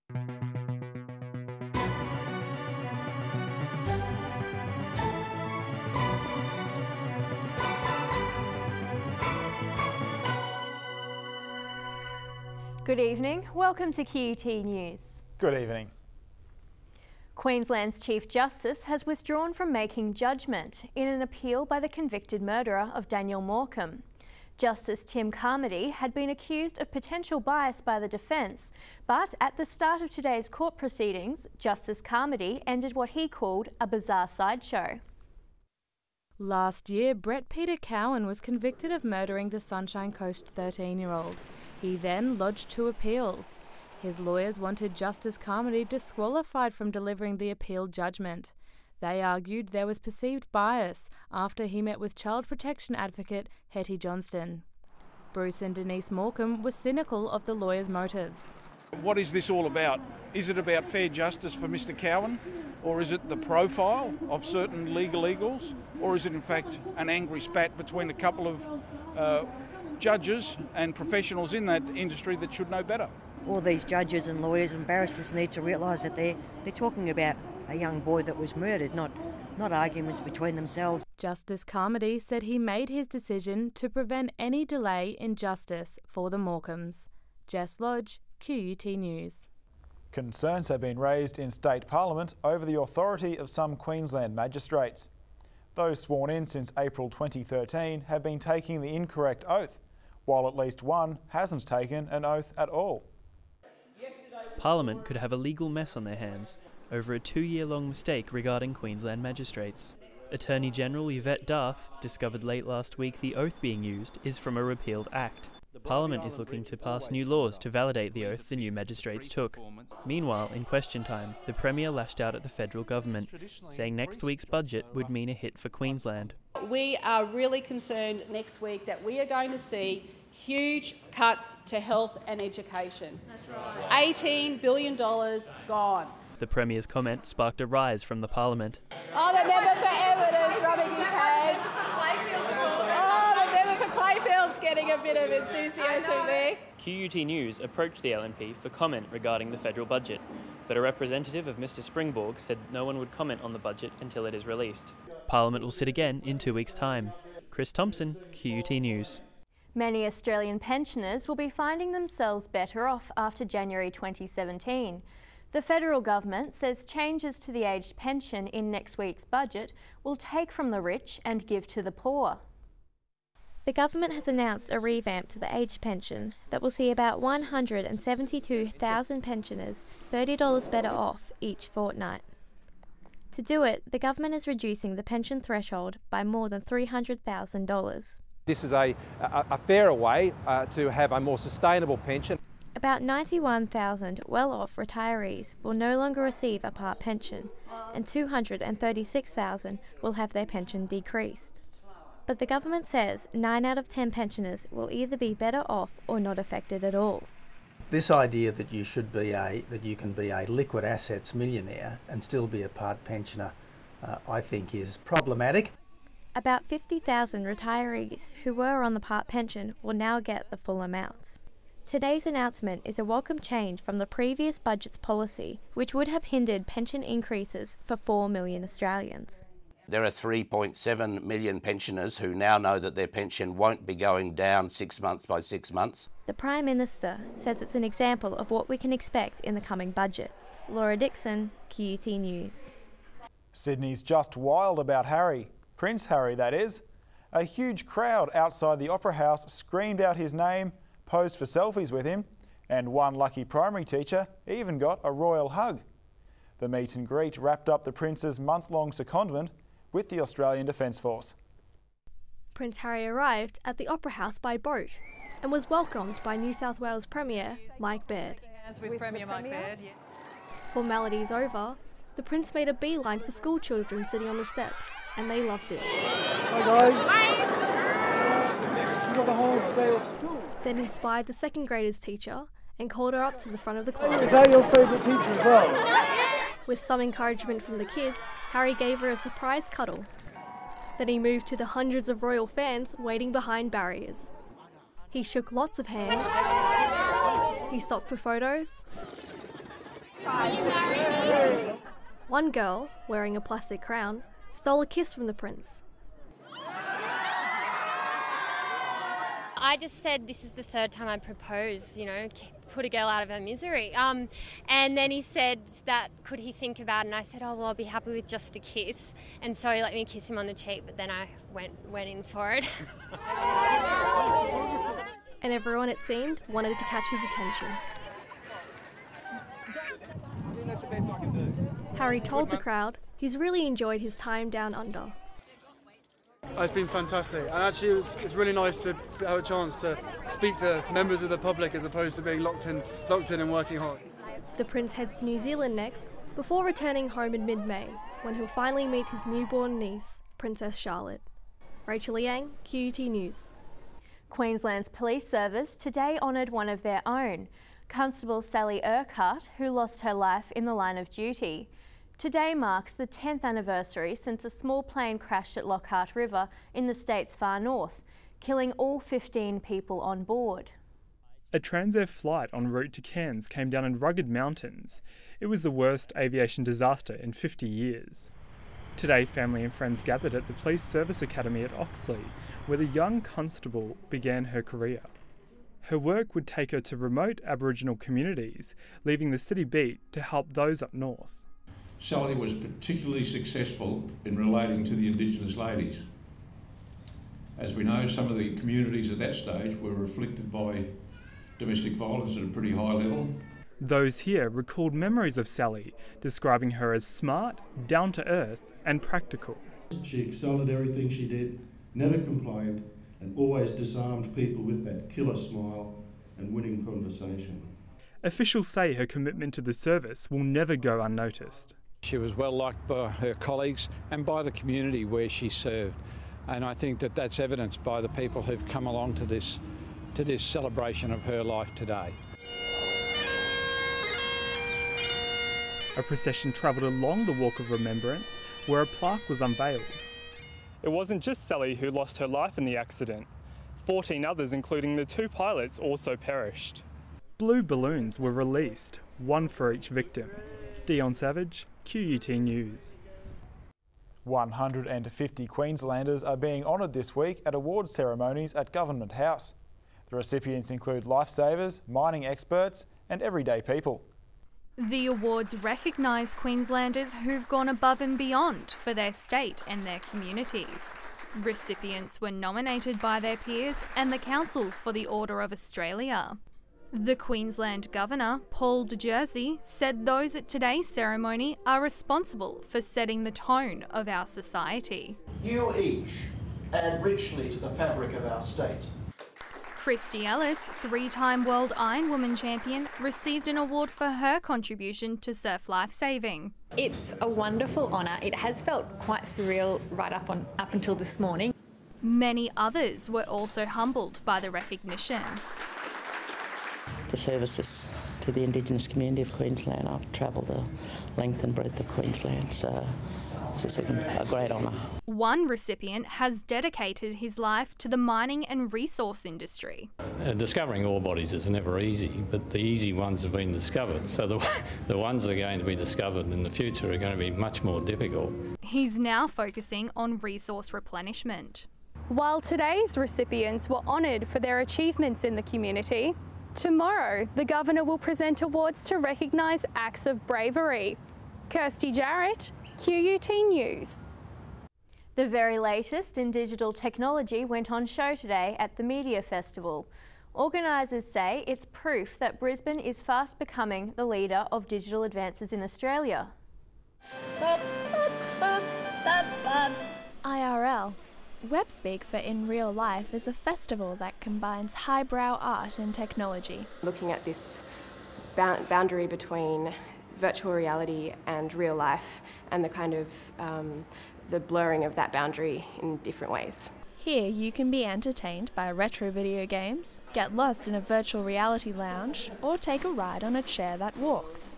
Good evening, welcome to QUT News. Good evening. Queensland's Chief Justice has withdrawn from making judgment in an appeal by the convicted murderer of Daniel Morcombe. Justice Tim Carmody had been accused of potential bias by the defence, but at the start of today's court proceedings, Justice Carmody ended what he called a bizarre sideshow. Last year, Brett Peter Cowan was convicted of murdering the Sunshine Coast 13-year-old. He then lodged 2 appeals. His lawyers wanted Justice Carmody disqualified from delivering the appeal judgment. They argued there was perceived bias after he met with child protection advocate Hetty Johnston. Bruce and Denise Morcombe were cynical of the lawyers' motives. What is this all about? Is it about fair justice for Mr. Cowan, or is it the profile of certain legal eagles, or is it in fact an angry spat between a couple of judges and professionals in that industry that should know better? All these judges and lawyers and barristers need to realise that they're talking about a young boy that was murdered, not arguments between themselves. Justice Carmody said he made his decision to prevent any delay in justice for the Morcombes. Jess Lodge, QUT News. Concerns have been raised in State Parliament over the authority of some Queensland magistrates. Those sworn in since April 2013 have been taking the incorrect oath, while at least one hasn't taken an oath at all. Parliament could have a legal mess on their hands over a 2-year-long mistake regarding Queensland magistrates. Attorney-General Yvette Darth discovered late last week the oath being used is from a repealed act. Parliament is looking to pass new laws to validate the oath the new magistrates took. Meanwhile, in question time, the Premier lashed out at the federal government, saying next week's budget would mean a hit for Queensland. We are really concerned next week that we are going to see huge cuts to health and education. That's right. $18 billion gone. The Premier's comment sparked a rise from the Parliament. Oh, the member for Evidence rubbing his hands. Oh, the member for Clayfield's getting a bit of enthusiasm there. QUT News approached the LNP for comment regarding the federal budget, but a representative of Mr Springborg said no one would comment on the budget until it is released. Parliament will sit again in 2 weeks' time. Chris Thompson, QUT News. Many Australian pensioners will be finding themselves better off after January 2017. The federal government says changes to the aged pension in next week's budget will take from the rich and give to the poor. The government has announced a revamp to the aged pension that will see about 172,000 pensioners $30 better off each fortnight. To do it, the government is reducing the pension threshold by more than $300,000. This is a fairer way to have a more sustainable pension. About 91,000 well-off retirees will no longer receive a part pension, and 236,000 will have their pension decreased. But the government says 9 out of 10 pensioners will either be better off or not affected at all. This idea that you can be a liquid assets millionaire and still be a part pensioner, I think is problematic. About 50,000 retirees who were on the part pension will now get the full amount. Today's announcement is a welcome change from the previous budget's policy, which would have hindered pension increases for 4 million Australians. There are 3.7 million pensioners who now know that their pension won't be going down 6 months by 6 months. The Prime Minister says it's an example of what we can expect in the coming budget. Laura Dixon, QUT News. Sydney's just wild about Harry. Prince Harry, that is. A huge crowd outside the Opera House screamed out his name, posed for selfies with him, and one lucky primary teacher even got a royal hug. The meet and greet wrapped up the Prince's month-long secondment with the Australian Defence Force. Prince Harry arrived at the Opera House by boat and was welcomed by New South Wales Premier Mike Baird. With Premier Mike Baird, yeah. Formalities over, the Prince made a beeline for school children sitting on the steps, and they loved it. Hi guys! Hi! You got the whole day off school. Then he spied the second grader's teacher and called her up to the front of the class. Is that your favourite teacher as well? With some encouragement from the kids, Harry gave her a surprise cuddle. Then he moved to the hundreds of royal fans waiting behind barriers. He shook lots of hands. He stopped for photos. One girl, wearing a plastic crown, stole a kiss from the prince. I just said this is the third time I propose, you know, put a girl out of her misery. And then he said that could he think about it, and I said, oh, well, I'll be happy with just a kiss. And so he let me kiss him on the cheek, but then I went in for it. And everyone, it seemed, wanted to catch his attention. Harry told the crowd he's really enjoyed his time down under. It's been fantastic, and actually it's really nice to have a chance to speak to members of the public as opposed to being locked in and working hard. The prince heads to New Zealand next, before returning home in mid-May, when he'll finally meet his newborn niece, Princess Charlotte. Rachel Yang, QUT News. Queensland's police service today honoured one of their own, Constable Sally Urquhart, who lost her life in the line of duty. Today marks the 10th anniversary since a small plane crashed at Lockhart River in the state's far north, killing all 15 people on board. A Transair flight en route to Cairns came down in rugged mountains. It was the worst aviation disaster in 50 years. Today, family and friends gathered at the Police Service Academy at Oxley, where the young constable began her career. Her work would take her to remote Aboriginal communities, leaving the city beat to help those up north. Sally was particularly successful in relating to the Indigenous ladies. As we know, some of the communities at that stage were afflicted by domestic violence at a pretty high level. Those here recalled memories of Sally, describing her as smart, down-to-earth and practical. She excelled at everything she did, never complained, and always disarmed people with that killer smile and winning conversation. Officials say her commitment to the service will never go unnoticed. She was well liked by her colleagues and by the community where she served, and I think that that's evidenced by the people who've come along to this celebration of her life today. A procession travelled along the Walk of Remembrance, where a plaque was unveiled. It wasn't just Sally who lost her life in the accident. 14 others, including the 2 pilots, also perished. Blue balloons were released, one for each victim. Dion Savage, QUT News. 150 Queenslanders are being honoured this week at awards ceremonies at Government House. The recipients include lifesavers, mining experts and everyday people. The awards recognise Queenslanders who've gone above and beyond for their state and their communities. Recipients were nominated by their peers and the Council for the Order of Australia. The Queensland Governor, Paul de Jersey, said those at today's ceremony are responsible for setting the tone of our society. You each add richly to the fabric of our state. Christy Ellis, 3-time World Ironwoman champion, received an award for her contribution to surf lifesaving. It's a wonderful honour. It has felt quite surreal right up until this morning. Many others were also humbled by the recognition. The services to the Indigenous community of Queensland. I've travelled the length and breadth of Queensland, so it's a great honour. One recipient has dedicated his life to the mining and resource industry. Discovering ore bodies is never easy, but the easy ones have been discovered, so the ones that are going to be discovered in the future are going to be much more difficult. He's now focusing on resource replenishment. While today's recipients were honoured for their achievements in the community, tomorrow the Governor will present awards to recognise acts of bravery. Kirsty Jarrett, QUT News. The very latest in digital technology went on show today at the Media Festival. Organisers say it's proof that Brisbane is fast becoming the leader of digital advances in Australia. IRL. Webspeak for In Real Life is a festival that combines highbrow art and technology. Looking at this boundary between virtual reality and real life and the kind of the blurring of that boundary in different ways. Here you can be entertained by retro video games, get lost in a virtual reality lounge, or take a ride on a chair that walks.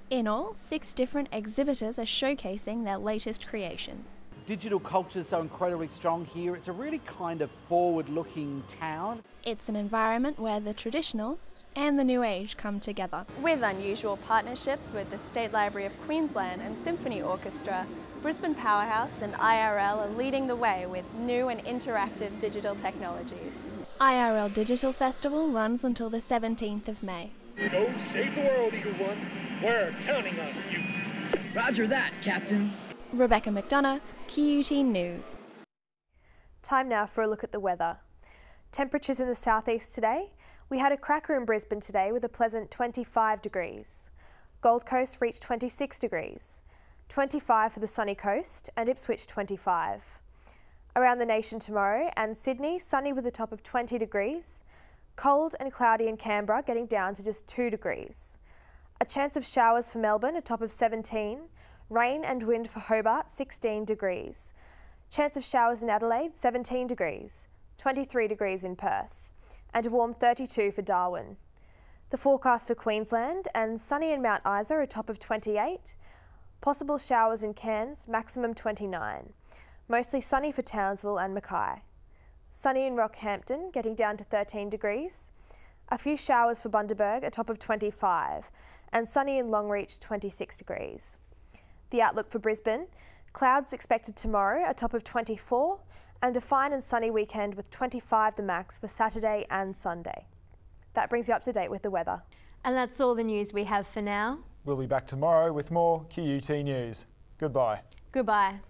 In all, 6 different exhibitors are showcasing their latest creations. Digital culture is so incredibly strong here. It's a really kind of forward-looking town. It's an environment where the traditional and the new age come together. With unusual partnerships with the State Library of Queensland and Symphony Orchestra, Brisbane Powerhouse and IRL are leading the way with new and interactive digital technologies. IRL Digital Festival runs until the 17th of May. Go save the world, Eagle One. We're counting on you. Roger that, Captain. Rebecca McDonough, QUT News. Time now for a look at the weather. Temperatures in the southeast today. We had a cracker in Brisbane today with a pleasant 25 degrees. Gold Coast reached 26 degrees. 25 for the sunny coast and Ipswich 25. Around the nation tomorrow and Sydney, sunny with a top of 20 degrees. Cold and cloudy in Canberra, getting down to just 2 degrees. A chance of showers for Melbourne, a top of 17. Rain and wind for Hobart, 16 degrees. Chance of showers in Adelaide, 17 degrees. 23 degrees in Perth. And a warm 32 for Darwin. The forecast for Queensland and sunny in Mount Isa, a top of 28. Possible showers in Cairns, maximum 29. Mostly sunny for Townsville and Mackay. Sunny in Rockhampton, getting down to 13 degrees. A few showers for Bundaberg, a top of 25. And sunny in Longreach, 26 degrees. The outlook for Brisbane, clouds expected tomorrow, a top of 24. And a fine and sunny weekend with 25 the max for Saturday and Sunday. That brings you up to date with the weather. And that's all the news we have for now. We'll be back tomorrow with more QUT News. Goodbye. Goodbye.